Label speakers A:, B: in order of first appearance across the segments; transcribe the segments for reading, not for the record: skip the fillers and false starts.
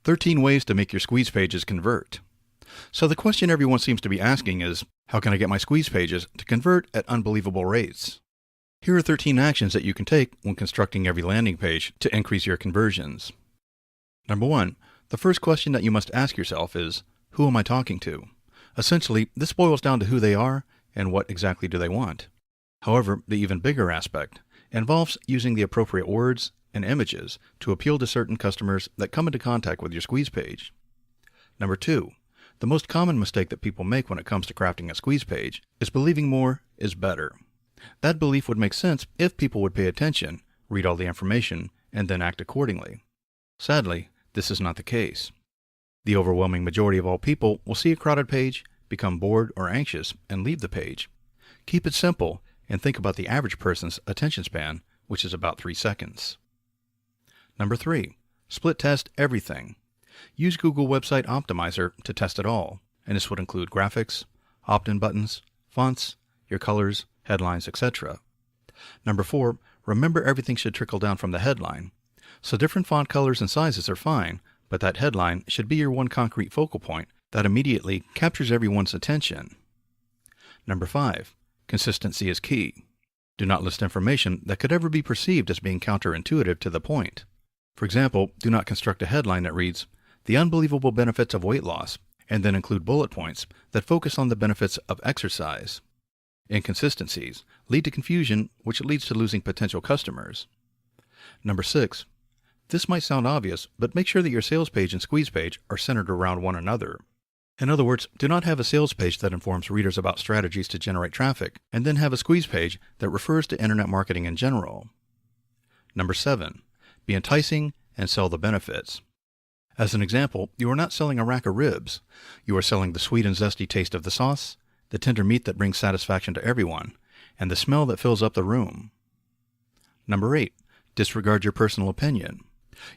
A: 13 ways to make your squeeze pages convert. So the question everyone seems to be asking is, how can I get my squeeze pages to convert at unbelievable rates? Here are 13 actions that you can take when constructing every landing page to increase your conversions. Number 1. The first question that you must ask yourself is, who am I talking to? Essentially, this boils down to who they are and what exactly do they want. However, the even bigger aspect involves using the appropriate words and images to appeal to certain customers that come into contact with your squeeze page. Number 2. The most common mistake that people make when it comes to crafting a squeeze page is believing more is better. That belief would make sense if people would pay attention, read all the information, and then act accordingly. Sadly, this is not the case. The overwhelming majority of all people will see a crowded page, become bored or anxious, and leave the page. Keep it simple and think about the average person's attention span, which is about 3 seconds. Number 3. Split test everything. Use Google Website Optimizer to test it all, and this would include graphics, opt-in buttons, fonts, your colors, headlines, etc. Number 4. Remember, everything should trickle down from the headline. So different font colors and sizes are fine, but that headline should be your one concrete focal point that immediately captures everyone's attention. Number 5. Consistency is key. Do not list information that could ever be perceived as being counterintuitive to the point. For example, do not construct a headline that reads, "The unbelievable benefits of weight loss," and then include bullet points that focus on the benefits of exercise. Inconsistencies lead to confusion, which leads to losing potential customers. Number 6. This might sound obvious, but make sure that your sales page and squeeze page are centered around one another. In other words, do not have a sales page that informs readers about strategies to generate traffic, and then have a squeeze page that refers to internet marketing in general. Number 7. Be enticing and sell the benefits. As an example, you are not selling a rack of ribs. You are selling the sweet and zesty taste of the sauce, the tender meat that brings satisfaction to everyone, and the smell that fills up the room. Number 8. Disregard your personal opinion.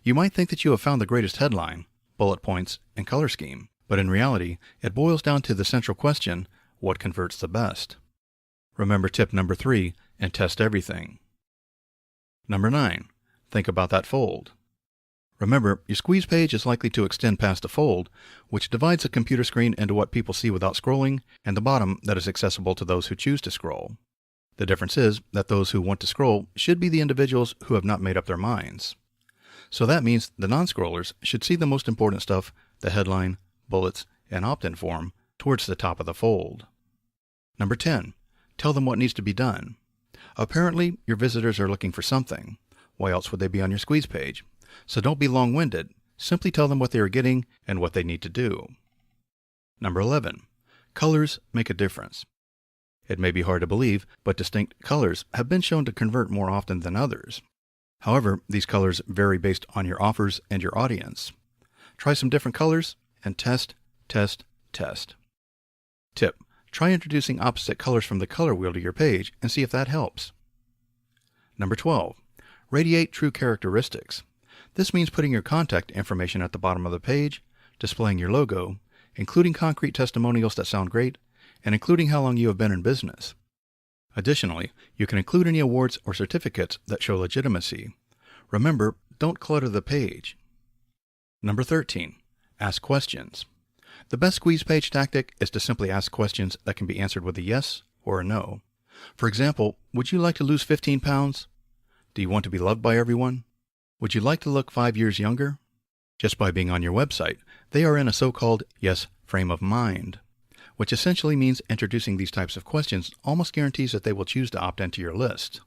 A: You might think that you have found the greatest headline, bullet points, and color scheme, but in reality, it boils down to the central question, what converts the best? Remember tip number 3, and test everything. Number 9. Think about that fold. Remember, your squeeze page is likely to extend past a fold, which divides the computer screen into what people see without scrolling, and the bottom that is accessible to those who choose to scroll. The difference is that those who want to scroll should be the individuals who have not made up their minds. So that means the non-scrollers should see the most important stuff, the headline, bullets, and opt-in form, towards the top of the fold. Number 10. Tell them what needs to be done. Apparently, your visitors are looking for something. Why else would they be on your squeeze page? So don't be long-winded. Simply tell them what they are getting and what they need to do. Number 11. Colors make a difference. It may be hard to believe, but distinct colors have been shown to convert more often than others. However, these colors vary based on your offers and your audience. Try some different colors and test, test, test. Tip: try introducing opposite colors from the color wheel to your page and see if that helps. Number 12. Radiate true characteristics. This means putting your contact information at the bottom of the page, displaying your logo, including concrete testimonials that sound great, and including how long you have been in business. Additionally, you can include any awards or certificates that show legitimacy. Remember, don't clutter the page. Number 13. Ask questions. The best squeeze page tactic is to simply ask questions that can be answered with a yes or a no. For example, would you like to lose 15 pounds? Do you want to be loved by everyone? Would you like to look 5 years younger? Just by being on your website, they are in a so-called yes frame of mind, which essentially means introducing these types of questions almost guarantees that they will choose to opt into your list.